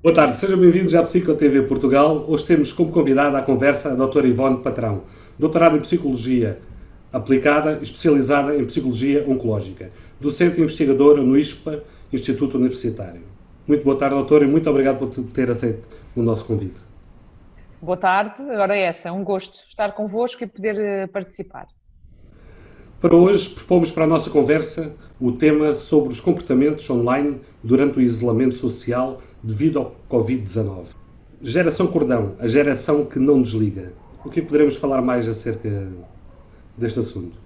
Boa tarde, sejam bem-vindos à Psico TV Portugal. Hoje temos como convidada à conversa a doutora Ivone Patrão, doutorada em Psicologia Aplicada, especializada em Psicologia Oncológica, docente e investigadora no ISPA, Instituto Universitário. Muito boa tarde, doutora, e muito obrigado por ter aceito o nosso convite. Boa tarde, agora é essa, é um gosto estar convosco e poder participar. Para hoje, propomos para a nossa conversa o tema sobre os comportamentos online durante o isolamento social devido ao Covid-19. Geração Cordão, a geração que não desliga. O que poderemos falar mais acerca deste assunto?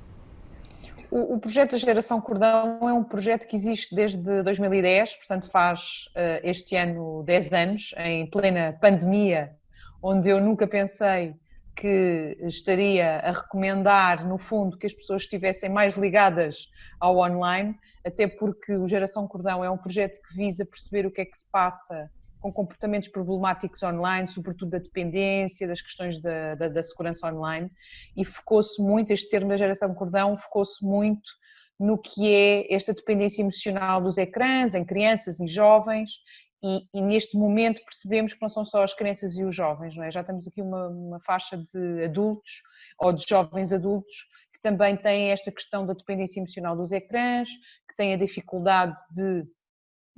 O projeto da Geração Cordão é um projeto que existe desde 2010, portanto faz este ano 10 anos, em plena pandemia, onde eu nunca pensei que estaria a recomendar, no fundo, que as pessoas estivessem mais ligadas ao online, até porque o Geração Cordão é um projeto que visa perceber o que é que se passa com comportamentos problemáticos online, sobretudo da dependência, das questões da segurança online, e focou-se muito, este termo da Geração Cordão, focou-se muito no que é esta dependência emocional dos ecrãs, em crianças e jovens, e neste momento percebemos que não são só as crianças e os jovens, não é? Já temos aqui uma faixa de adultos ou de jovens adultos que também têm esta questão da dependência emocional dos ecrãs, que têm a dificuldade de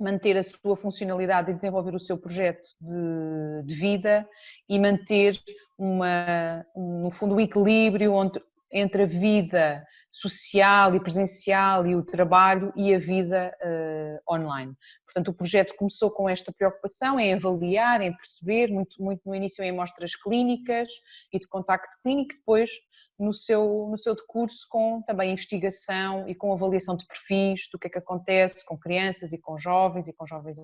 manter a sua funcionalidade e desenvolver o seu projeto de vida e manter no fundo, um equilíbrio entre a vida social e presencial e o trabalho e a vida online. Portanto, o projeto começou com esta preocupação em avaliar, em perceber, muito no início em amostras clínicas e de contacto clínico, depois no seu decurso com também investigação e com avaliação de perfis do que é que acontece com crianças e com jovens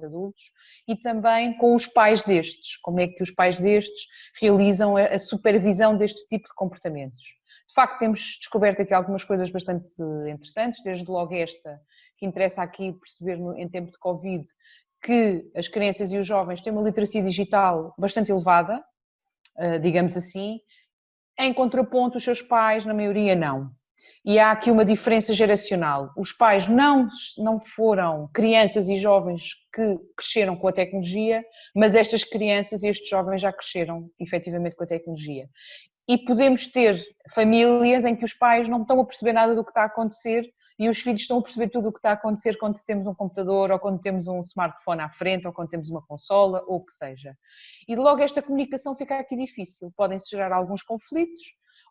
adultos e também com os pais destes, como é que os pais destes realizam a supervisão deste tipo de comportamentos. De facto, temos descoberto aqui algumas coisas bastante interessantes, desde logo esta, que interessa aqui perceber em tempo de Covid, que as crianças e os jovens têm uma literacia digital bastante elevada, digamos assim, em contraponto, os seus pais, na maioria, não. E há aqui uma diferença geracional. Os pais não foram crianças e jovens que cresceram com a tecnologia, mas estas crianças e estes jovens já cresceram efetivamente com a tecnologia. E podemos ter famílias em que os pais não estão a perceber nada do que está a acontecer e os filhos estão a perceber tudo o que está a acontecer quando temos um computador ou quando temos um smartphone à frente ou quando temos uma consola ou o que seja. E logo esta comunicação fica aqui difícil. Podem-se gerar alguns conflitos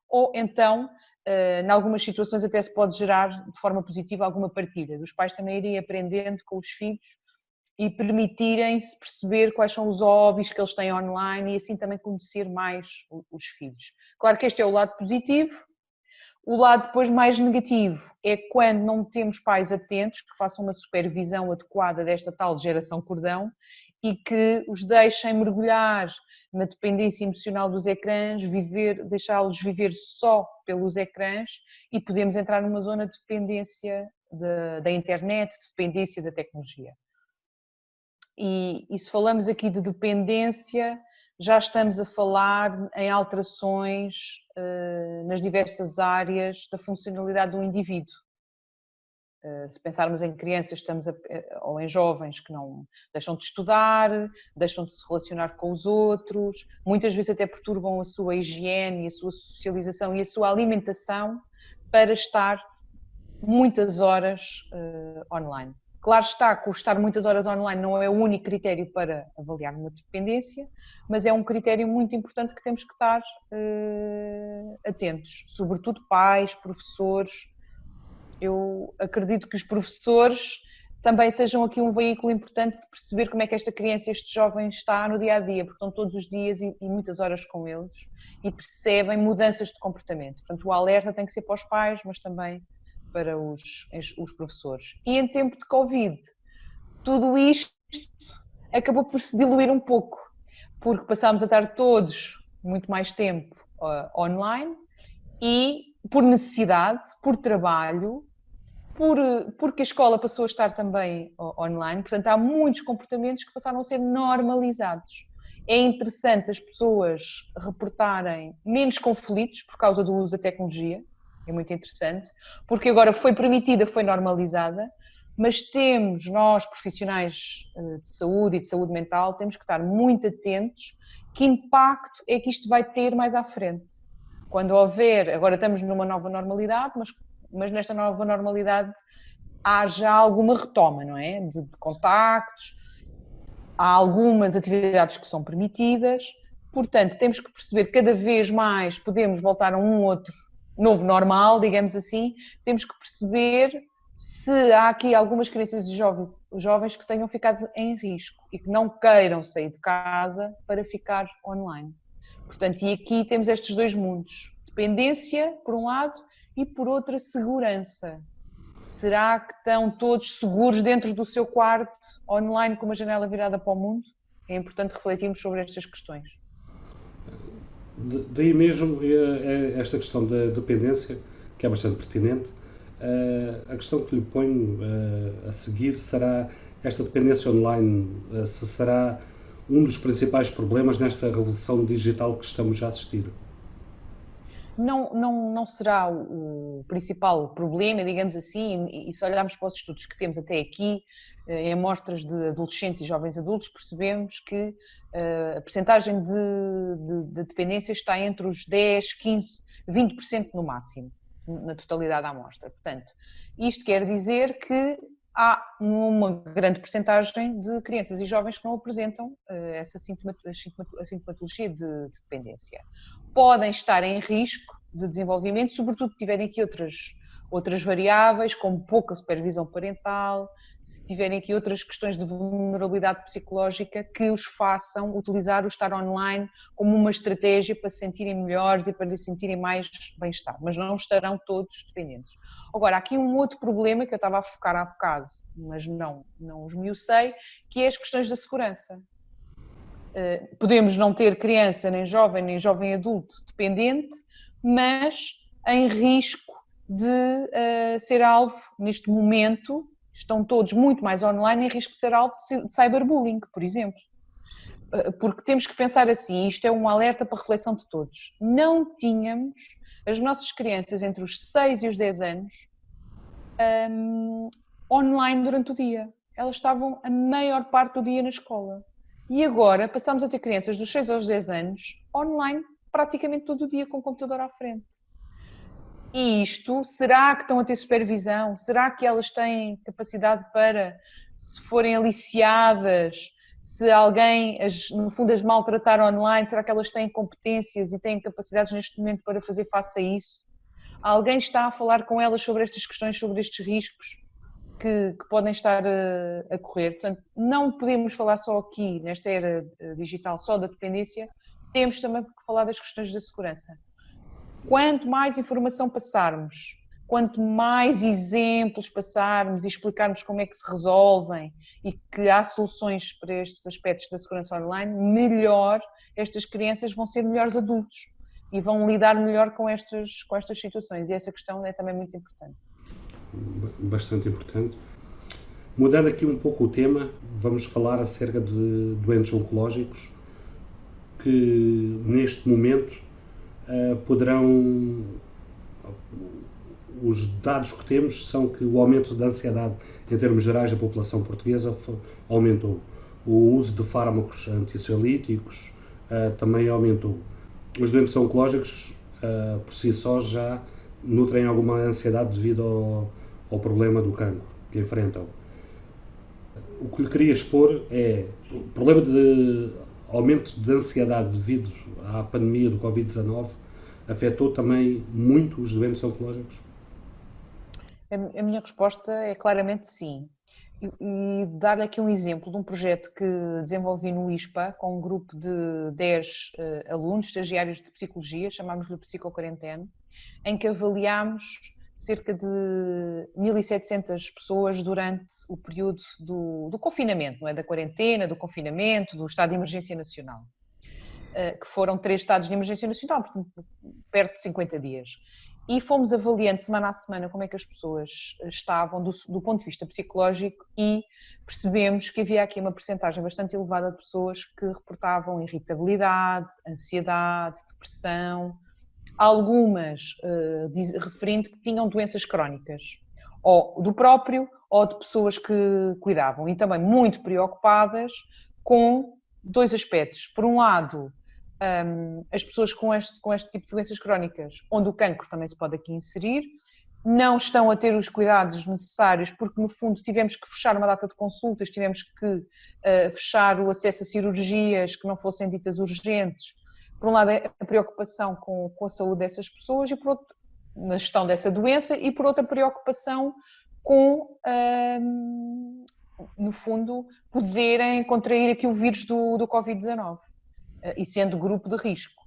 ou então, em algumas situações até se pode gerar de forma positiva alguma partilha. Dos pais também irem aprendendo com os filhos e permitirem-se perceber quais são os hobbies que eles têm online e assim também conhecer mais os filhos. Claro que este é o lado positivo. O lado depois mais negativo é quando não temos pais atentos que façam uma supervisão adequada desta tal geração cordão e que os deixem mergulhar na dependência emocional dos ecrãs, deixá-los viver só pelos ecrãs e podemos entrar numa zona de dependência da internet, de dependência da tecnologia. E se falamos aqui de dependência, já estamos a falar em alterações nas diversas áreas da funcionalidade do indivíduo. Se pensarmos em crianças ou em jovens que não deixam de estudar, deixam de se relacionar com os outros, muitas vezes até perturbam a sua higiene, a sua socialização e a sua alimentação para estar muitas horas online. Claro está que o estar muitas horas online não é o único critério para avaliar uma dependência, mas é um critério muito importante que temos que estar atentos, sobretudo pais, professores. Eu acredito que os professores também sejam aqui um veículo importante de perceber como é que esta criança, este jovem está no dia a dia, porque estão todos os dias e muitas horas com eles e percebem mudanças de comportamento. Portanto, o alerta tem que ser para os pais, mas também para os professores. E em tempo de Covid, tudo isto acabou por se diluir um pouco, porque passámos a estar todos muito mais tempo online e por necessidade, por trabalho, porque a escola passou a estar também online, portanto há muitos comportamentos que passaram a ser normalizados. É interessante as pessoas reportarem menos conflitos por causa do uso da tecnologia, é muito interessante, porque agora foi permitida, foi normalizada, mas temos, nós profissionais de saúde e de saúde mental, temos que estar muito atentos que impacto é que isto vai ter mais à frente. Quando houver, agora estamos numa nova normalidade, mas nesta nova normalidade há já alguma retoma, não é? De contactos, há algumas atividades que são permitidas, portanto, temos que perceber que cada vez mais podemos voltar a um outro novo normal, digamos assim, temos que perceber se há aqui algumas crianças e jovens que tenham ficado em risco e que não queiram sair de casa para ficar online. Portanto, e aqui temos estes dois mundos, dependência, por um lado, e por outra, segurança. Será que estão todos seguros dentro do seu quarto, online, com uma janela virada para o mundo? É importante refletirmos sobre estas questões. Daí mesmo esta questão da dependência, que é bastante pertinente. A questão que lhe ponho a seguir será esta dependência online, se será um dos principais problemas nesta revolução digital que estamos a assistir. Não será o principal problema, digamos assim, e se olharmos para os estudos que temos até aqui, em amostras de adolescentes e jovens adultos, percebemos que a percentagem de dependência está entre os 10, 15, 20% no máximo, na totalidade da amostra. Portanto, isto quer dizer que há uma grande percentagem de crianças e jovens que não apresentam essa sintomatologia de dependência. Podem estar em risco de desenvolvimento, sobretudo se tiverem aqui outras variáveis, como pouca supervisão parental, se tiverem aqui outras questões de vulnerabilidade psicológica que os façam utilizar o estar online como uma estratégia para se sentirem melhores e para se sentirem mais bem-estar, mas não estarão todos dependentes. Agora, há aqui um outro problema que eu estava a focar há bocado, mas não os esmiucei, que é as questões da segurança. Podemos não ter criança, nem jovem adulto dependente, mas em risco de ser alvo, neste momento, estão todos muito mais online, em risco de ser alvo de cyberbullying, por exemplo. Porque temos que pensar assim, isto é um alerta para a reflexão de todos. Não tínhamos as nossas crianças entre os 6 e os 10 anos online durante o dia. Elas estavam a maior parte do dia na escola. E agora passamos a ter crianças dos 6 aos 10 anos online praticamente todo o dia com o computador à frente. E isto, será que estão a ter supervisão? Será que elas têm capacidade para, se forem aliciadas, se alguém, no fundo, as maltratar online, será que elas têm competências e têm capacidades neste momento para fazer face a isso? Alguém está a falar com elas sobre estas questões, sobre estes riscos que podem estar a correr? Portanto, não podemos falar só aqui, nesta era digital, só da dependência, temos também que falar das questões da segurança. Quanto mais informação passarmos, quanto mais exemplos passarmos e explicarmos como é que se resolvem e que há soluções para estes aspectos da segurança online, melhor estas crianças vão ser melhores adultos e vão lidar melhor com estas situações. E essa questão é também muito importante. Bastante importante. Mudando aqui um pouco o tema, vamos falar acerca de doentes oncológicos que neste momento poderão, os dados que temos são que o aumento da ansiedade em termos gerais da população portuguesa aumentou. O uso de fármacos ansiolíticos também aumentou. Os doentes oncológicos por si só já nutrem alguma ansiedade devido ao problema do cancro que enfrentam. O que lhe queria expor é o problema de aumento de ansiedade devido à pandemia do Covid-19 afetou também muito os doentes oncológicos? A minha resposta é claramente sim. E dar aqui um exemplo de um projeto que desenvolvi no ISPA com um grupo de 10 alunos, estagiários de psicologia, chamámos-lhe Psicoquarentena, em que avaliámos cerca de 1.700 pessoas durante o período do confinamento, não é? Da quarentena, do confinamento, do estado de emergência nacional, que foram 3 estados de emergência nacional, portanto, perto de 50 dias. E fomos avaliando semana a semana como é que as pessoas estavam do ponto de vista psicológico e percebemos que havia aqui uma percentagem bastante elevada de pessoas que reportavam irritabilidade, ansiedade, depressão, algumas referindo que tinham doenças crónicas ou do próprio ou de pessoas que cuidavam, e também muito preocupadas com dois aspectos. Por um lado, as pessoas com este tipo de doenças crónicas, onde o cancro também se pode aqui inserir, não estão a ter os cuidados necessários, porque no fundo tivemos que fechar uma data de consultas, tivemos que fechar o acesso a cirurgias que não fossem ditas urgentes. Por um lado, é a preocupação com a saúde dessas pessoas, e por outro, na gestão dessa doença, e por outra, preocupação com, no fundo, poderem contrair aqui o vírus do Covid-19, e sendo grupo de risco.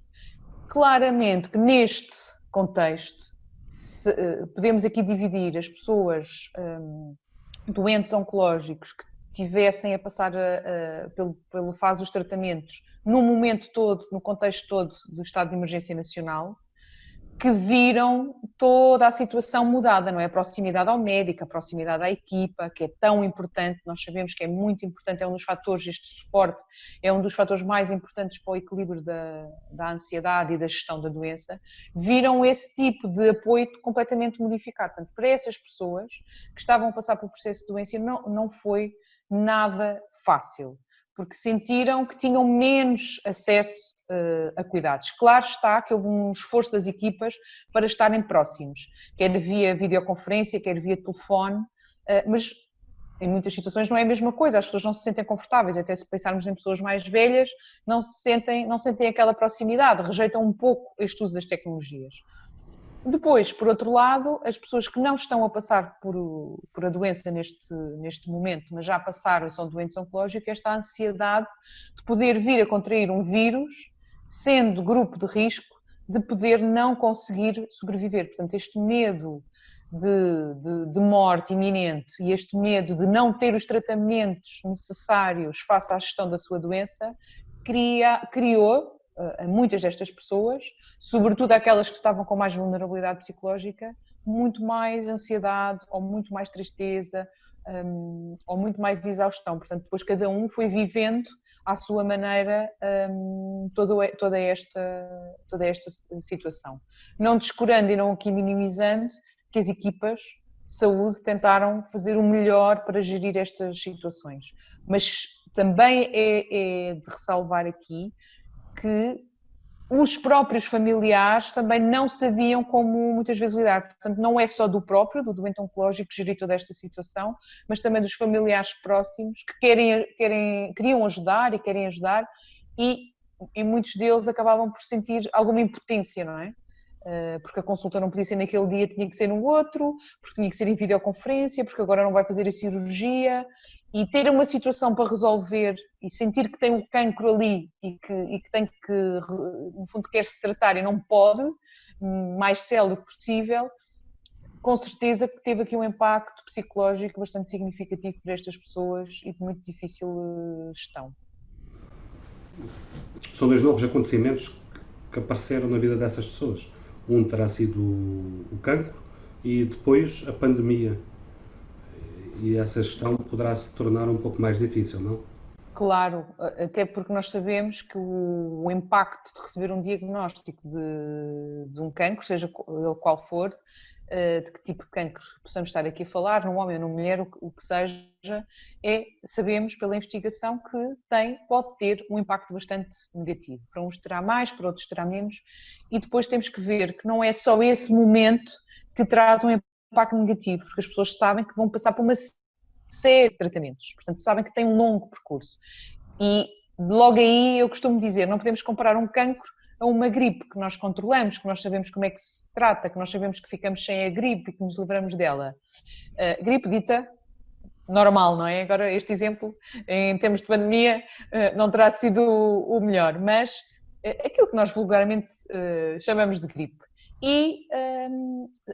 Claramente que neste contexto, podemos aqui dividir as pessoas doentes oncológicos que tivessem a passar pela fase dos tratamentos no momento todo, no contexto todo do estado de emergência nacional, que viram toda a situação mudada, não é? A proximidade ao médico, a proximidade à equipa, que é tão importante, nós sabemos que é muito importante, é um dos fatores, este suporte é um dos fatores mais importantes para o equilíbrio da ansiedade e da gestão da doença, viram esse tipo de apoio completamente modificado. Portanto, para essas pessoas que estavam a passar pelo processo de doença, não foi nada fácil, porque sentiram que tinham menos acesso a cuidados. Claro está que houve um esforço das equipas para estarem próximos, quer via videoconferência, quer via telefone, mas em muitas situações não é a mesma coisa, as pessoas não se sentem confortáveis, até se pensarmos em pessoas mais velhas, não sentem aquela proximidade, rejeitam um pouco este uso das tecnologias. Depois, por outro lado, as pessoas que não estão a passar por a doença neste momento, mas já passaram e são doentes oncológicos, esta ansiedade de poder vir a contrair um vírus, sendo grupo de risco, de poder não conseguir sobreviver. Portanto, este medo de morte iminente e este medo de não ter os tratamentos necessários face à gestão da sua doença, criou a muitas destas pessoas, sobretudo aquelas que estavam com mais vulnerabilidade psicológica, muito mais ansiedade ou muito mais tristeza ou muito mais exaustão. Portanto, depois cada um foi vivendo à sua maneira toda esta situação. Não descurando e não aqui minimizando que as equipas de saúde tentaram fazer o melhor para gerir estas situações. Mas também é de ressalvar aqui que os próprios familiares também não sabiam como muitas vezes lidar. Portanto, não é só do doente oncológico gerir toda esta situação, mas também dos familiares próximos que queriam ajudar e querem ajudar, e muitos deles acabavam por sentir alguma impotência, não é? Porque a consulta não podia ser naquele dia, tinha que ser no outro, porque tinha que ser em videoconferência, porque agora não vai fazer a cirurgia, e ter uma situação para resolver e sentir que tem um cancro ali e que tem que, no fundo, quer se tratar e não pode, mais cedo possível, com certeza que teve aqui um impacto psicológico bastante significativo para estas pessoas e de muito difícil gestão. São dois novos acontecimentos que apareceram na vida dessas pessoas. Um terá sido o cancro e depois a pandemia. E essa gestão poderá se tornar um pouco mais difícil, não? Claro, até porque nós sabemos que o impacto de receber um diagnóstico de um cancro, seja ele qual for, de que tipo de cancro possamos estar aqui a falar, num homem ou numa mulher, o que seja, sabemos pela investigação que pode ter um impacto bastante negativo. Para uns terá mais, para outros terá menos, e depois temos que ver que não é só esse momento que traz um impacto negativo, porque as pessoas sabem que vão passar por uma série de tratamentos, portanto sabem que tem um longo percurso, e logo aí eu costumo dizer, não podemos comparar um cancro a uma gripe que nós controlamos, que nós sabemos como é que se trata, que nós sabemos que ficamos sem a gripe e que nos livramos dela. Gripe dita normal, não é? Agora este exemplo, em termos de pandemia, não terá sido o melhor, mas aquilo que nós vulgarmente chamamos de gripe. E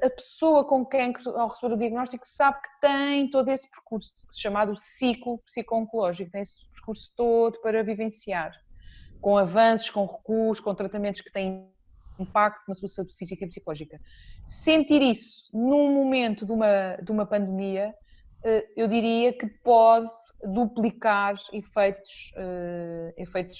a pessoa com cancro, ao receber o diagnóstico, sabe que tem todo esse percurso, chamado ciclo psico-oncológico, tem esse percurso todo para vivenciar, com avanços, com recuos, com tratamentos que têm impacto na sua saúde física e psicológica. Sentir isso num momento de uma pandemia, eu diria que pode duplicar efeitos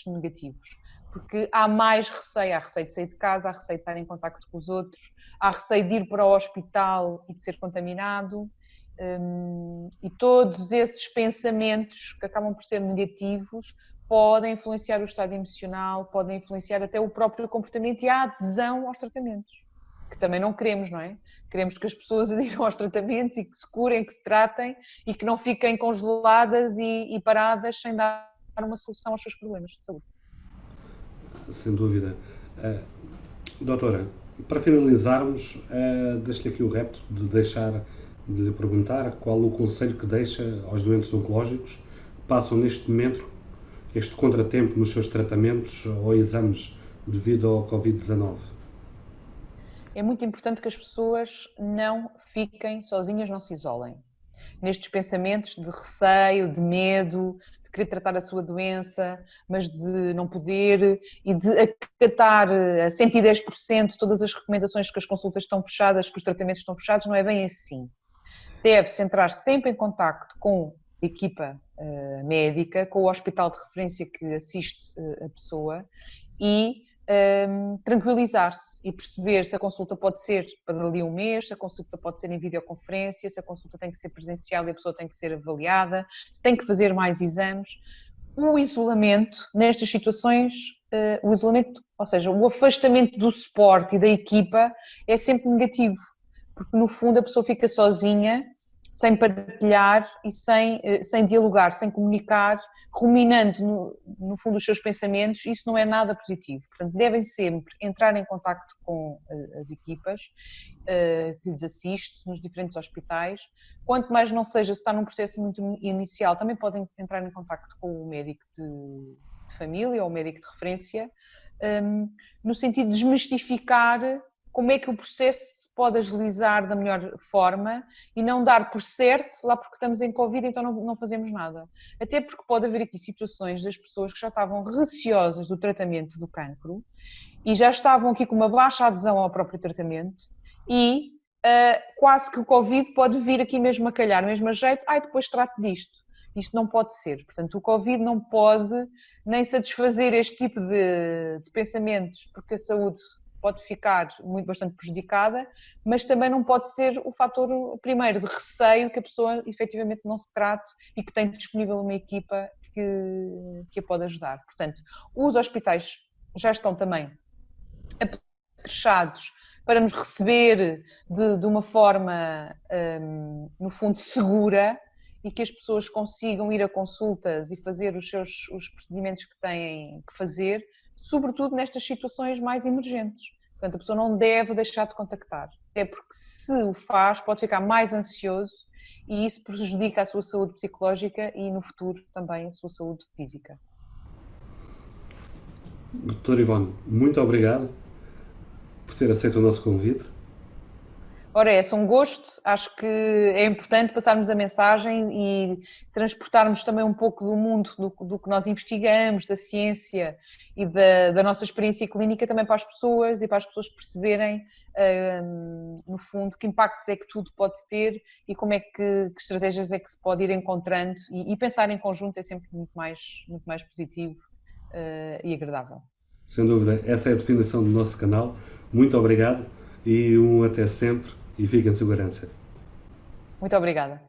negativos. Porque há mais receio, há receio de sair de casa, há receio de estar em contacto com os outros, há receio de ir para o hospital e de ser contaminado, E todos esses pensamentos que acabam por ser negativos podem influenciar o estado emocional, podem influenciar até o próprio comportamento e a adesão aos tratamentos, que também não queremos, não é? Queremos que as pessoas aderam aos tratamentos e que se curem, que se tratem e que não fiquem congeladas e paradas sem dar uma solução aos seus problemas de saúde. Sem dúvida. Doutora, para finalizarmos, deixo-lhe aqui o repto de lhe perguntar qual o conselho que deixa aos doentes oncológicos que passam neste momento este contratempo nos seus tratamentos ou exames devido ao Covid-19. É muito importante que as pessoas não fiquem sozinhas, não se isolem. Nestes pensamentos de receio, de medo, de querer tratar a sua doença, mas de não poder e de acatar a 110% todas as recomendações que as consultas estão fechadas, que os tratamentos estão fechados, não é bem assim. Deve-se entrar sempre em contacto com a equipa médica, com o hospital de referência que assiste a pessoa e tranquilizar-se e perceber se a consulta pode ser para dali um mês, se a consulta pode ser em videoconferência, se a consulta tem que ser presencial e a pessoa tem que ser avaliada, se tem que fazer mais exames. O isolamento, nestas situações, o isolamento, ou seja, o afastamento do suporte e da equipa é sempre negativo, porque no fundo a pessoa fica sozinha, sem partilhar e sem dialogar, sem comunicar, ruminando no fundo os seus pensamentos, isso não é nada positivo. Portanto, devem sempre entrar em contacto com as equipas que lhes assiste nos diferentes hospitais. Quanto mais não seja, se está num processo muito inicial, também podem entrar em contacto com o médico de família ou o médico de referência, no sentido de desmistificar como é que o processo se pode agilizar da melhor forma e não dar por certo, lá porque estamos em Covid, então não fazemos nada. Até porque pode haver aqui situações das pessoas que já estavam receosas do tratamento do cancro e já estavam aqui com uma baixa adesão ao próprio tratamento e quase que o Covid pode vir aqui mesmo a calhar, mesmo a jeito, depois trato disto. Isto não pode ser. Portanto, o Covid não pode nem satisfazer este tipo de pensamentos, porque a saúde pode ficar bastante prejudicada, mas também não pode ser o fator primeiro de receio que a pessoa efetivamente não se trate e que tem disponível uma equipa que a pode ajudar. Portanto, os hospitais já estão também apetrechados para nos receber de uma forma, no fundo, segura e que as pessoas consigam ir a consultas e fazer os procedimentos que têm que fazer, sobretudo nestas situações mais emergentes. Portanto, a pessoa não deve deixar de contactar, até porque se o faz pode ficar mais ansioso e isso prejudica a sua saúde psicológica e no futuro também a sua saúde física. Doutor Ivone, muito obrigado por ter aceito o nosso convite. Ora, é um gosto, acho que é importante passarmos a mensagem e transportarmos também um pouco do mundo do que nós investigamos, da ciência e da nossa experiência clínica também para as pessoas e para as pessoas perceberem, no fundo, que impactos é que tudo pode ter e como é que estratégias é que se pode ir encontrando e pensar em conjunto é sempre muito mais positivo e agradável. Sem dúvida, essa é a definição do nosso canal. Muito obrigado e até sempre e fique em segurança. Muito obrigada.